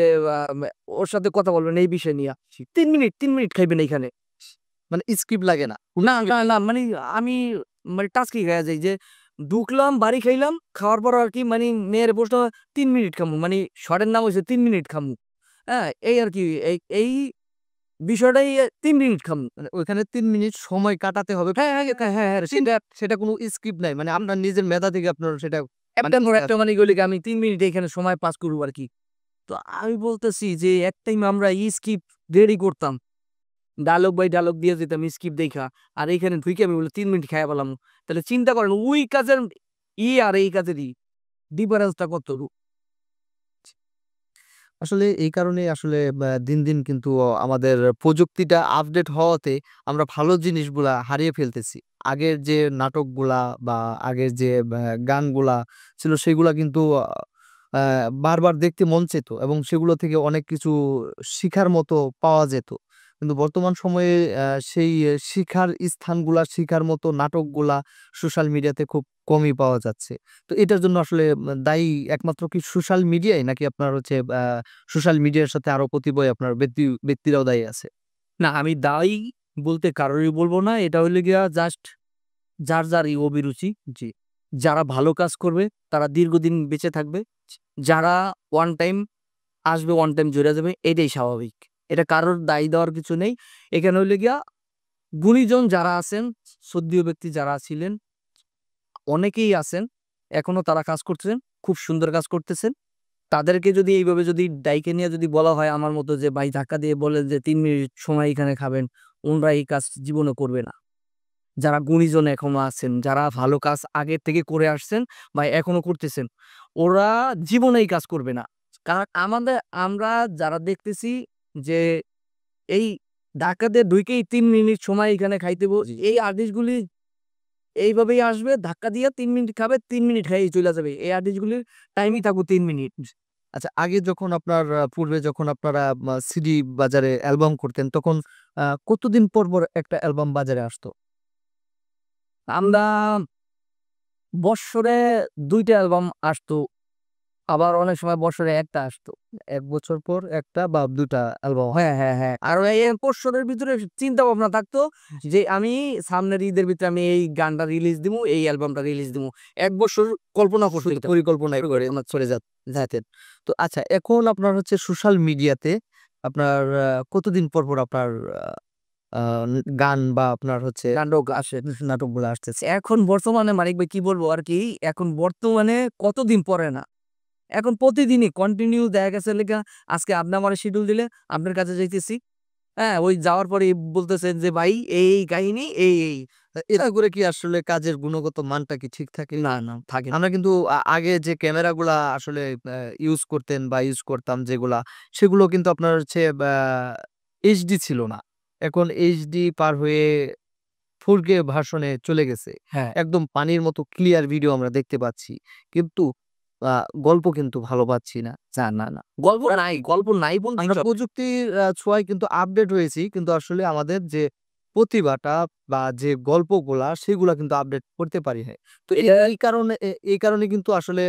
ওর সাথে কথা বলবেন এই বিষয় নিয়ে 3 মিনিট খাইবেন এইখানে। মানে স্ক্রিপ্ট লাগে না। না না না মানে আমি মানে টাস্কি খাওয়া যাই যে ঢুকলাম বাড়ি খাইলাম, খাওয়ার পর আর কি মানে মেয়ের প্রশ্ন 3 মিনিট খামু, মানে শর্টের নাম হয়েছে 3 মিনিট খামু, হ্যাঁ এই আর কি এই বিষয়টাই 3 মিনিট খামু। মানে ওইখানে ৩ মিনিট সময় কাটাতে হবে। হ্যাঁ হ্যাঁ হ্যাঁ হ্যাঁ হ্যাঁ, সেটা সেটা কোনো স্ক্রিপ্ট নাই। মানে আপনার নিজের মেধা থেকে আপনার সেটা মানে একটার পর একটা মানে গলি আমি 3 মিনিট এখানে সময় পাস করবো আর কি। তো আমি বলতেছি যে এক টাইম আমরা স্কিপ রেডি করতাম, ডায়লগ বাই ডায়লগ দিয়ে যেতাম স্কিপ দেখা, আর এইখানে ঢুকে আমি বলে 3 মিনিট খাইয়া পেলাম। তাহলে চিন্তা করেন ওই কাজের আর এই কাজের ডিফারেন্সটা কত। আসলে এই কারণেই আসলে দিন, দিন কিন্তু আমাদের প্রযুক্তিটা আপডেট হওয়াতে আমরা ভালো জিনিসগুলা হারিয়ে ফেলতেছি। আগের যে নাটকগুলা বা আগের যে গানগুলা ছিল সেগুলা কিন্তু আ বারবার দেখতে মন চেত এবং সেগুলো থেকে অনেক কিছু শিখার মতো পাওয়া যেত। কিন্তু বর্তমান সময়ে সেই শিখার স্থানগুলা, শিখার মতো নাটকগুলা সোশ্যাল মিডিয়াতে খুব কমই পাওয়া যাচ্ছে। তো এটার জন্য আসলে দায়ী একমাত্র কি সোশ্যাল মিডিয়াই নাকি আপনার হচ্ছে সোশ্যাল মিডিয়ার সাথে আরো কতিপয় আপনার ব্যক্তিরাও দায়ী আছে? না আমি দায়ী বলতে কারোরই বলবো না, এটা হইলে গিয়া জাস্ট যার অভিরুচি। জি, যারা ভালো কাজ করবে তারা দীর্ঘদিন বেঁচে থাকবে, যারা ওয়ান টাইম আসবে ওয়ান টাইম জুড়ে যাবে, এটাই স্বাভাবিক। এটা কারোর দায়ী দেওয়ার কিছু নেই। এখানে হইলে গিয়া গুণীজন যারা আছেন, শ্রদ্ধেয় ব্যক্তি যারা ছিলেন, অনেকেই আছেন এখনো তারা কাজ করতেছেন, খুব সুন্দর কাজ করতেছেন। তাদেরকে যদি এইভাবে যদি দায়ীকে নিয়ে যদি বলা হয় আমার মতো যে ভাই ধাক্কা দিয়ে বলে যে 3 মিনিট সময় এখানে খাবেন, ওনরা এই কাজ জীবনে করবে না। যারা গুণীজন এখনো আছেন, যারা ভালো কাজ আগের থেকে করে আসছেন বা এখনো করতেছেন, ওরা জীবনে এই কাজ করবে না। কারণ আমরা যারা দেখতেছি যে এই ধাক্কা দিয়ে ঢুকেই 3 মিনিট সময় এখানে খাইতেব, জি। এই আর্টিস্টগুলি এইভাবেই আসবে, ধাক্কা দিয়ে 3 মিনিট খাবে, 3 মিনিট খাইয়ে চলে যাবে। এই আর্টিস্টগুলির টাইমই থাকুক 3 মিনিট। আচ্ছা, আগে যখন আপনার পূর্বে যখন আপনারা সিডি বাজারে অ্যালবাম করতেন তখন কতদিন পর, পর একটা অ্যালবাম বাজারে আসতো? আমরা বৎসরে ২টা অ্যালবাম আসতো, আবার অনেক সময় বছরে ১টা আসতো। ১ বছর পর ১ টা বা ২ টা অ্যালবাম। হ্যাঁ, হ্যাঁ, হ্যাঁ। আর এই বৎসরের ভিতরে চিন্তা ভাবনা থাকতো যে আমি সামনের ঈদের ভিতরে আমি এই গানটা রিলিজ দিমু, এই অ্যালবামটা রিলিজ দিমু। ১ বছর কল্পনা করতে শুধু হইতো। পরিকল্পনায় করে আমরা চলে যাইতেন। তো আচ্ছা, এখন আপনার হচ্ছে সোশ্যাল মিডিয়াতে আপনার কতদিন পর, পর আপনার আ আ গান বা আপনার হচ্ছে নাটক আসে। নাটকগুলো আসতেছে? এখন বর্তমানে মানিক ভাই কি বলবো আর কি, এখন বর্তমানে কতদিন পরে না। এখন প্রতিদিনই কন্টিনিউ দেখা গেছে লেগা আজকে আপনি আমারে শিডিউল দিলে আপনার কাছে যাইতেছি। হ্যাঁ, ওই যাওয়ার পরেই বলতেছেন যে ভাই এই কাহিনী এই। এটা করে কি আসলে কাজের গুণগত মানটা কি ঠিক থাকে? না, না থাকে না। আমরা কিন্তু আগে যে ক্যামেরাগুলা আসলে ইউজ করতেন বা ইউজ করতাম যেগুলা, সেগুলো কিন্তু আপনার হচ্ছে এইচডি ছিল না। এখন এইচডি পার হয়ে 4K ভার্সনে চলে গেছে। হ্যাঁ। একদম পানির মতো ক্লিয়ার ভিডিও আমরা দেখতে পাচ্ছি। কিন্তু আ গল্প কিন্তু ভালো পাচ্ছি না। না। গল্প নাই বলতেই আমরা চলে। প্রযুক্তির ছোঁয়ায় কিন্তু আপডেট হয়েছি। কিন্তু আসলে আমাদের যে প্রতিভাটা বা যে গল্পগুলা সেগুলা কিন্তু আপডেট করতে পারি নাই। তো এই কারণে কিন্তু আসলে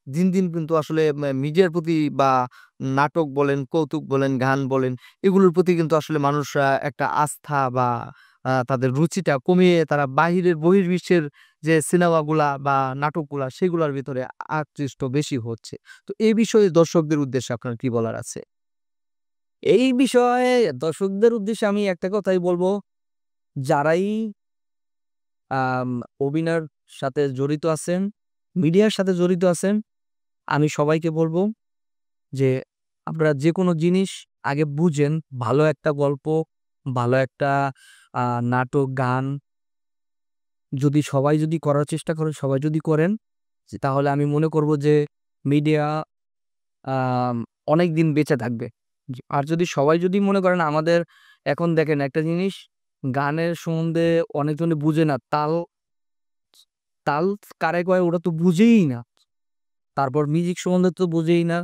দিন, দিন কিন্তু আসলে মিডিয়ার প্রতি বা নাটক বলেন, কৌতুক বলেন, গান বলেন এগুলোর প্রতি কিন্তু আসলে মানুষ একটা আস্থা বা তাদের রুচিটা কমিয়ে তারা বহির্বিশ্বের যে সিনেমাগুলা বা নাটকগুলা সেগুলার ভিতরে আকৃষ্ট বেশি হচ্ছে। তো এই বিষয়ে দর্শকদের উদ্দেশ্যে আপনার কি বলার আছে? এই বিষয়ে দর্শকদের উদ্দেশ্যে আমি একটা কথাই বলব, যারাই আম অভিনয়ের সাথে জড়িত আছেন, মিডিয়ার সাথে জড়িত আছেন, আমি সবাইকে বলব যে আপনারা যেকোনো জিনিস আগে বুঝেন। ভালো একটা গল্প, ভালো একটা আ নাটক, গান যদি সবাই যদি করার চেষ্টা করে, সবাই যদি করেন, তাহলে আমি মনে করব যে মিডিয়া অনেক দিন বেঁচে থাকবে। আর যদি সবাই যদি মনে করেন আমাদের এখন দেখেন একটা জিনিস, গানের সম্বন্ধে অনেকজনে বুঝে না। তাল তাল কারে কয় ওরা তো বুঝেই না। তারপর মিউজিক সম্বন্ধে তো বুঝেই না।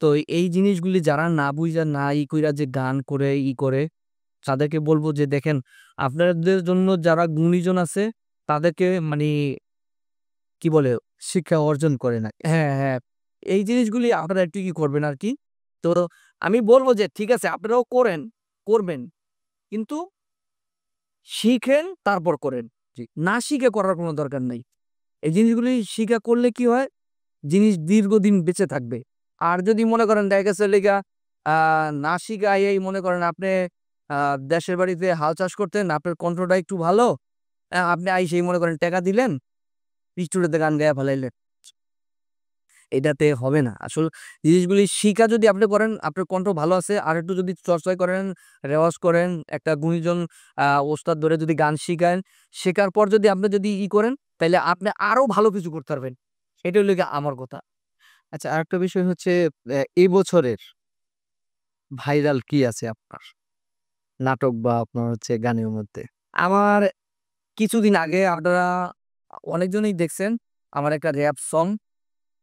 তো এই জিনিসগুলি যারা না বুইঝা না কইরা যে গান করে করে তাদেরকে বলবো যে দেখেন আপনাদের জন্য যারা গুণীজন আছে তাদেরকে মানে কি বলে শিক্ষা অর্জন করে না। হ্যাঁ, হ্যাঁ। এই জিনিসগুলি আপনারা একটু করবেন আরকি। তো আমি বলব যে ঠিক আছে আপনারাও করবেন। কিন্তু শিখেন তারপর করেন। জি। না শিখে করার কোনো দরকার নাই। এই জিনিসগুলি শিখা করলে কি হয়? জিনিস দীর্ঘদিন বেঁচে থাকবে। আর যদি মনে করেন দেখা গেছে লিগা আ না শিখাইয়াই মনে করেন আপনি আ দেশের বাড়িতে হাল চাষ করতেন, আপনার কণ্ঠটা একটু ভালো। আপনি আইসেই মনে করেন টাকা দিলেন, স্টুডিওতে গান গাইয়া ফেলাইলেন। এটাতে হবে না। জিনিসগুলি শিখা যদি আপনি করেন, আপনার কণ্ঠ ভালো আছে, আরেকটু যদি চর্চা করেন, রেওয়াজ করেন, একটা গুণীজন ওস্তাদ ধরে যদি গান শিখান, শেখার পর যদি আপনি যদি করেন, তাইলে আপনি আরো ভালো কিছু করতে পারবেন। এটা হইলো গিয়ে আমার কথা। আচ্ছা, আরেকটা বিষয় হচ্ছে এই বছরের ভাইরাল কি আছে আপনার? নাটক বা আপনার হচ্ছে গানের মধ্যে? আমার কিছুদিন আগে আপনারা অনেকজনই দেখছেন, আমার একটা র‍্যাপ সং,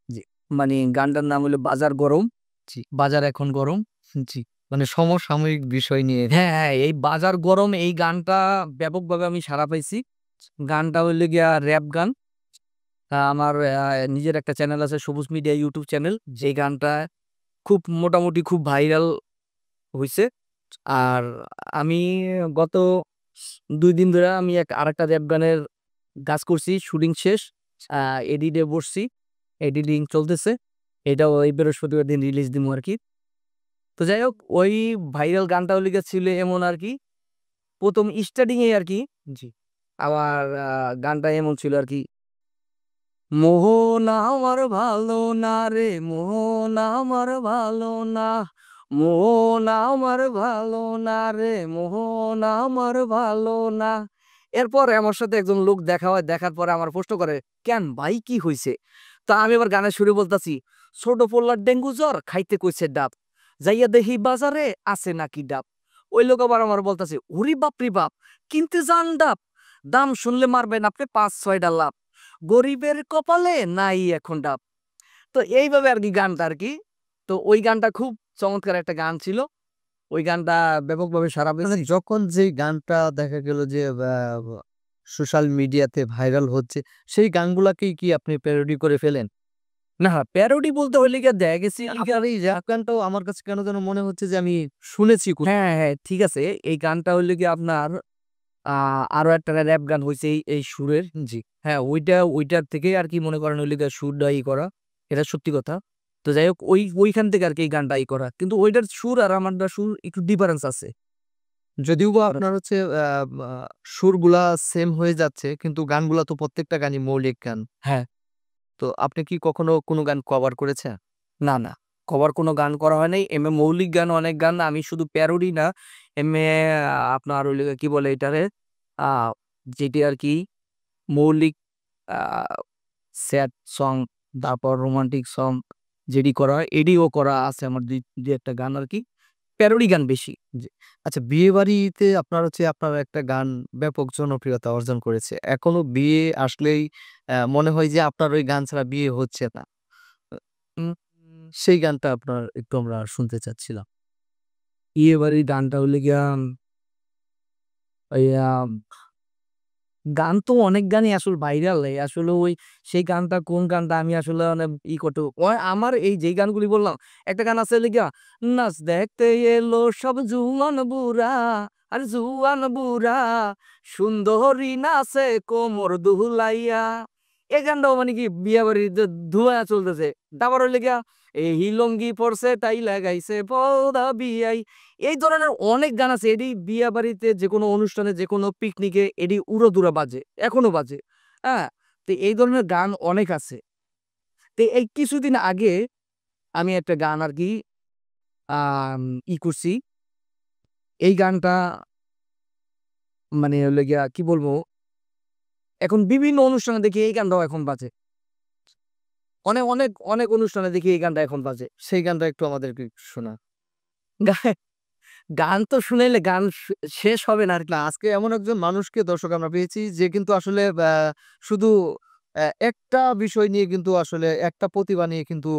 জি, মানে গানটার নাম হলো 'বাজার গরম'। জি, বাজার এখন গরম। জি। মানে সমসাময়িক বিষয় নিয়ে। হ্যাঁ, হ্যাঁ, এই 'বাজার গরম' এই গানটা ব্যাপকভাবে আমি সাড়া পাইছি। গানটা হইলো গিয়া র‍্যাপ গান। আমার নিজের একটা চ্যানেল আছে সবুজ মিডিয়া ইউটিউব চ্যানেল। যেই গানটা খুব মোটামুটি খুব ভাইরাল হইছে। আর আমি গত ২ দিন ধরে আমি আরেকটা র‍্যাপ গানের কাজ করছি। শুটিং শেষ। আ এডিটে বসছি। এডিটিং চলতেছে। এটাও এই বৃহস্পতিবার দিন রিলিজ দিমু আরকি। তো যাই হোক ওই ভাইরাল গানটা হইলো গিয়া ছিল এমন আরকি, ১ম স্টার্টিং এ আরকি জি। আমার গানটা এমন ছিল আরকি, মোহন আমার ভালো না রে, মোহন আমার ভালো না, মোহন আমার ভালো না রে, মোহন আমার ভালো না। এরপর আমার সাথে একজন লোক দেখা হয়, দেখার পরে আমার প্রশ্ন করে, কেন ভাই কি হইছে? তা আমি আবার গানের সুরে বলতাছি, ছোট পোল্লার ডেঙ্গু জ্বর খাইতে কইছে ডাব, যাইয়া দেখি বাজারে আছে নাকি ডাব। ওই লোক আবার আমার বলতাছে, ওরে বাপ রে বাপ, কিনতে যান ডাব, দাম শুনলে মারবেন আপনি ৫-৬টা লাভ, গরিবের কপালে নাই এখন ডাব। তো এইভাবে আরকি গানটা আরকি। তো ওই গানটা খুব চমৎকার একটা গান ছিল। ওই গানটা ব্যাপকভাবে সাড়া মানে পেয়েছে। যখন যেই গানটা দেখা গেল যে সোশ্যাল মিডিয়াতে ভাইরাল হচ্ছে, সেই গানগুলাকেই কি আপনি প্যারোডি করে ফেলেন? না, প্যারোডি বলতে হইলে গিয়া দেখা গেছে আপনার এই র‍্যাপ গানটাও আমার কাছে কেন যেন মনে হচ্ছে যে আমি শুনেছি হ্যাঁ, হ্যাঁ, ঠিক আছে। এই গানটা হইলো গিয়ে আপনার আ আরো একটা র‍্যাপ গান হইছে এই সুরের। জি। হ্যাঁ, ওইটার থেকেই আরকি মনে করেন হইলো গিয়ে সুরটা করা। এটা সত্যি কথা। তো যাই হোক ওইখান থেকে আরকি এই গানটা করা। কিন্তু ওইটার সুর আর আমারটার সুর একটু ডিফারেন্স আছে। যদিও বা আপনার হচ্ছে মা সুরগুলা সেম হয়ে যাচ্ছে কিন্তু গানগুলা তো প্রত্যেকটা গানই মৌলিক গান। হ্যাঁ। তো আপনি কি কখনো কোনো গান কভার করেছেন? না, না। কভার কোনো গান করা হয় নাই। এমনি মৌলিক গান অনেক গান আমি শুধু প্যারোডি না, এমনি আপনার হইলো গিয়ে কি বলে এটারে? আ যেটি আরকি মৌলিক আ স্যাড সং, তারপর রোমান্টিক সং যেটি করা হয়, এটিও করা আছে আমার ২-১ টা গান আরকি। প্যারোডি গান বেশি। জি। আচ্ছা, বিয়েবাড়িতে আপনার হচ্ছে আপনার একটা গান ব্যাপক জনপ্রিয়তা অর্জন করেছে। এখনো বিয়ে আসলেই মনে হয় যে আপনার ওই গান ছাড়া বিয়ে হচ্ছে না। আ উম সেই গানটা আপনার একটু আমরা শুনতে চাচ্ছিলাম। বিয়েবাড়ির গানটা হইলো গিয়া ওই গান তো অনেক গানই ভাইরাল। আসলে সেই গানটা কোন গানটা আমি আসলে মানে করতে আমার এই যেই গানগুলি বললাম, একটা গান আছে হইলো গিয়া, নাচ দেখতে এলো সব জুয়ান বুড়া, আর জুয়ান বুড়া সুন্দরী নাচে কোমর দুলাইয়া। এই গানটাও মানে কি বিয়াবাড়িতে ধুয়া চলতেছে। তারপর হইলো গিয়া, এই লুঙ্গি পড়ছে তাই লাগাইছে পর্দা বিয়াই। এই ধরনের অনেক গান আছে। এটি বিয়াবাড়িতে যেকোনো অনুষ্ঠানে, যেকোনো পিকনিকে এটি উড়াধুরা বাজে। এখনো বাজে। হ্যাঁ? তো এই ধরনের গান অনেক আছে। তো এই কিছুদিন আগে আমি একটা গান আরকি আম করছি। এই গানটা মানে হইলো গিয়া কি বলবো? এখন বিভিন্ন অনুষ্ঠানে দেখি এই গানটাও এখন বাজে। অনেক অনেক অনেক অনুষ্ঠানে দেখি এই গানটা এখন বাজে। সেই গানটা একটু আমাদেরকে শোনা। গা- গান তো শুনাইলে গান শেষ হবে না আর কি। না, আজকে এমন একজন মানুষকে দর্শক আমরা পেয়েছি যে কিন্তু আসলে শুধু একটা বিষয় নিয়ে কিন্তু আসলে একটা প্রতিভা নিয়ে কিন্তু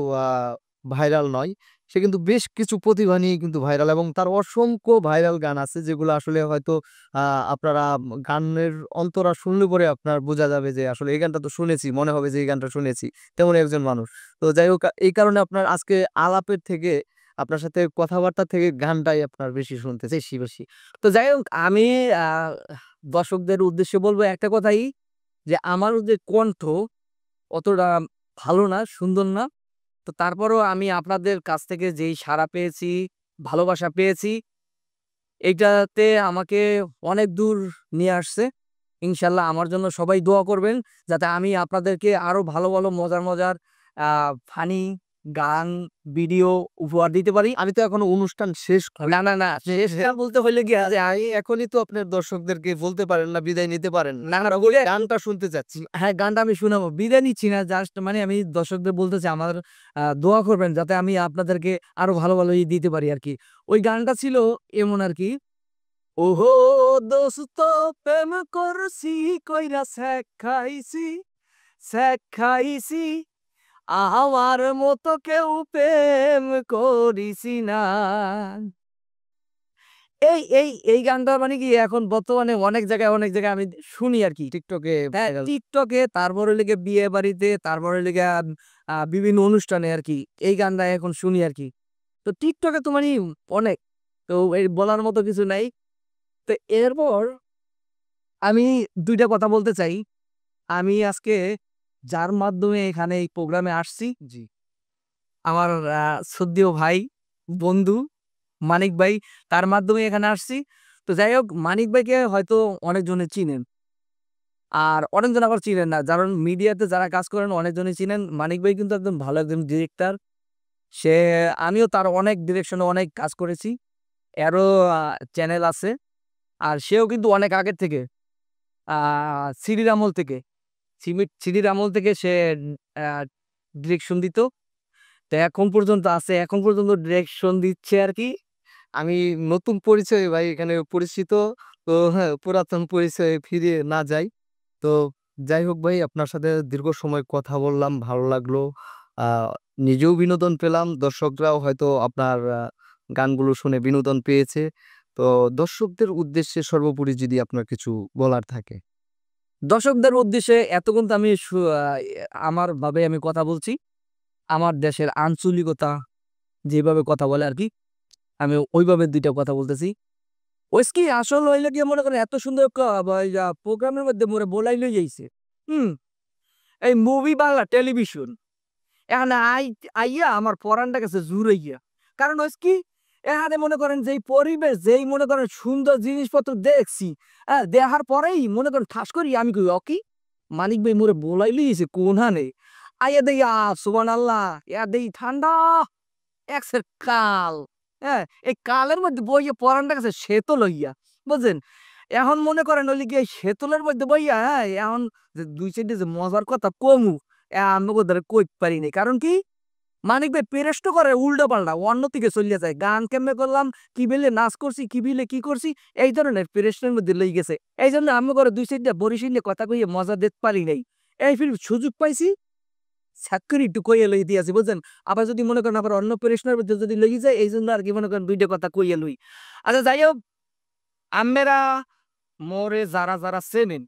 ভাইরাল নয়, সে কিন্তু বেশ কিছু প্রতিভা নিয়ে কিন্তু ভাইরাল, এবং তার অসংখ্য ভাইরাল গান আছে যেগুলো আসলে হয়তো আপনারা গানের অন্তরা শুনলে পরে আপনার বোঝা যাবে যে আসলে এই গানটা তো শুনেছি, মনে হবে যে এই গানটা শুনেছি, তেমন একজন মানুষ। তো যাই হোক, এই কারণে আপনার আজকে আলাপের থেকে, আপনার সাথে কথাবার্তা থেকে গানটাই আপনার বেশি শুনতে বেশি বেশি। তো যাই হোক, আমি আহ, দর্শকদের উদ্দেশ্যে বলবো একটা কথাই, যে আমার যে কণ্ঠ অতটা ভালো না, সুন্দর না। তো তারপরেও আমি আপনাদের কাছ থেকে যেই সাড়া পেয়েছি, ভালোবাসা পেয়েছি, এইটাতে আমাকে অনেক দূর নিয়ে আসছে। ইনশাল্লাহ আমার জন্য সবাই দোয়া করবেন, যাতে আমি আপনাদেরকে আরো ভালো ভালো মজার মজার ফানি গান, ভিডিও উপহার দিতে পারি। আমি তো এখনো অনুষ্ঠান শেষ না না না, শেষ বলতে হইলে গিয়া যে এখনই তো আপনার দর্শকদেরকে বলতে পারেন না, বিদায় নিতে পারেন না, না না বলে গানটা শুনতে চাচ্ছি। হ্যাঁ, গানটা আমি শুনাবো, বিদায় নিচ্ছি না, জাস্ট মানে আমি দর্শকদের বলতেছি আমার দোয়া করবেন যাতে আমি আপনাদেরকে আরো ভালো ভালো দিতে পারি আর কি। ওই গানটা ছিল এমন আর কি, ওহো দোস্ত প্রেম করছি কইরা শেখাইছি আমার মতো কেউ প্রেম করিছি না। এই গানটা মানে কি এখন বর্তমানে অনেক জায়গায় আমি শুনি আর কি। টিকটকে হ্যাঁ, viral। টিকটকে, তারপরে লেগে বিয়ে বাড়িতে, তারপরে লেগে বিভিন্ন অনুষ্ঠানে আর কি এই গানটা এখন শুনি আর কি। তো টিকটকে তো মানে অনেক, তো এই বলার মতো কিছু নাই। তো এরপর আমি দুইটা কথা বলতে চাই। আমি আজকে যার মাধ্যমে এখানে এই প্রোগ্রামে আসছি, জি। আমার শ্রদ্ধেয় ভাই, বন্ধু মানিক ভাই, তার মাধ্যমে এখানে আসছি। তো যাই হোক, মানিক ভাইকে হয়তো অনেকজনে চিনেন, আর অনেকজন আবার চিনেন না। যারা মিডিয়াতে যারা কাজ করেন অনেকজনই চিনেন। মানিক ভাই কিন্তু একদম ভালো একজন ডিরেক্টর। সে, আমিও তার অনেক ডিরেকশনে অনেক কাজ করেছি। এরও চ্যানেল আছে। আর সেও কিন্তু অনেক আগের থেকে, সিডির আমল থেকে, সিডির আমল থেকে সে ডিরেকশন দিত। তো এখন পর্যন্ত আছে, এখন পর্যন্ত ডিরেকশন দিচ্ছে আর কি। আমি নতুন পরিচয় ভাই এখানে পরিচিত, তো হ্যাঁ, পুরাতন পরিচয়ে ফিরে না যাই। তো যাই হোক ভাই, আপনার সাথে দীর্ঘ সময় কথা বললাম, ভালো লাগলো। আহ নিজেও বিনোদন পেলাম, দর্শকরাও হয়তো আপনার গানগুলো শুনে বিনোদন পেয়েছে। তো দর্শকদের উদ্দেশ্যে সর্বোপরি যদি আপনার কিছু বলার থাকে। দর্শকদের উদ্দেশ্যে এতক্ষণ তো আমি আমার ভাবে আমি কথা বলছি, আমার দেশের আঞ্চলিকতা যেভাবে কথা বলে আর কি, আমি ওইভাবে দুইটা কথা বলতেছি। ওই কি আসল হইলে গিয়ে মনে করেন এত সুন্দর প্রোগ্রামের মধ্যে মোরে বলাই লই যাইছে। হুম, এই মুভি বাংলা টেলিভিশন এখানে আইয়া আমার পরানটা গেছে জুড়ে গিয়া। কারণ হচ্ছে কি, এখানে মনে করেন যেই পরিবেশ, যেই মনে করেন সুন্দর জিনিসপত্র দেখছি, দেখার পরেই মনে করেন ঠাস করি আমি কই অকি মানিক ভাই মোরে বলাই লইছে কোন হানে। আইয়া দেই সুবহান আল্লাহ, দেই ঠান্ডা একসের কাল। হ্যাঁ, এই কালের মধ্যে বইয়া পরানটা গেছে সেতো লইয়া, বুঝছেন? এখন মনে করেন হইলে কি এই সেতলের মধ্যে বইয়া, হ্যাঁ, এখন যে দুই সাইডে যে মজার কথা কমু, আমাকে ধরে কইতে পারি নাই। কারণ কি, মানিক ভাই পেরেস্ট করে উল্টো পাল্টা অন্যদিকে চলিয়া যায়। গান কেমনে করলাম, কি বেলে নাচ করছি, কি বিলে কি করছি, এই ধরনের পেরেস্টের মধ্যে লই গেছে। এই জন্য আমি করে দুই সাইডে বরিশালে কথা কইয়ে মজা দিতে পারি নাই। এই ফির সুযোগ পাইছি, চাকরি একটু কইয়া লই দিয়েছি, বুঝছেন? আবার যদি মনে করেন আবার অন্য পেরেশনের মধ্যে যদি লই যায়, এই জন্য আর কি মনে করেন দুইটা কথা কইয়া লই। আচ্ছা যাই হোক, আমেরা মোরে যারা যারা চেনেন,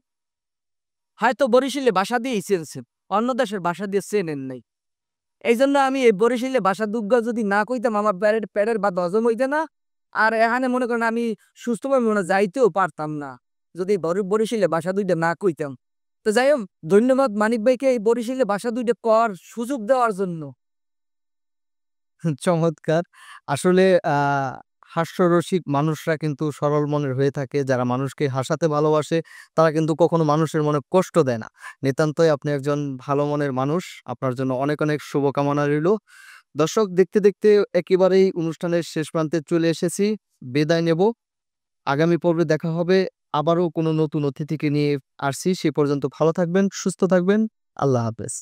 হয়তো বরিশালে বাসা দিয়েই চেনছেন, অন্য দেশের ভাষা দিয়ে চেনেন নাই। এই জন্য আমি এই বরিশালে ভাষা দুগ্গ যদি না কইতাম, আমার পেটের ভাত হজম হইতে না। আর এখানে মনে করেন আমি সুস্থভাবে মনে যাইতেও পারতাম না, যদি বরিশালে ভাষা দুইটা না কইতাম। তো যাই হোক, ধন্যবাদ মানিক ভাইকে এই বরিশালে ভাষা দুইটা কর সুযোগ দেওয়ার জন্য। চমৎকার। আসলে হাস্যরসিক মানুষরা কিন্তু সরল মনের হয়ে থাকে। যারা মানুষকে হাসাতে ভালোবাসে, তারা কিন্তু কখনো মানুষের মনে কষ্ট দেয় না। নিতান্তই আপনি একজন ভালো মনের মানুষ। আপনার জন্য অনেক, অনেক শুভকামনা রইলো। দর্শক, দেখতে, দেখতে একেবারেই অনুষ্ঠানের শেষ প্রান্তে চলে এসেছি। বিদায় নেব। আগামী পর্বে দেখা হবে। আবারও কোনো নতুন অতিথিকে নিয়ে আসছি। সে পর্যন্ত ভালো থাকবেন, সুস্থ থাকবেন। আল্লাহ হাফেজ।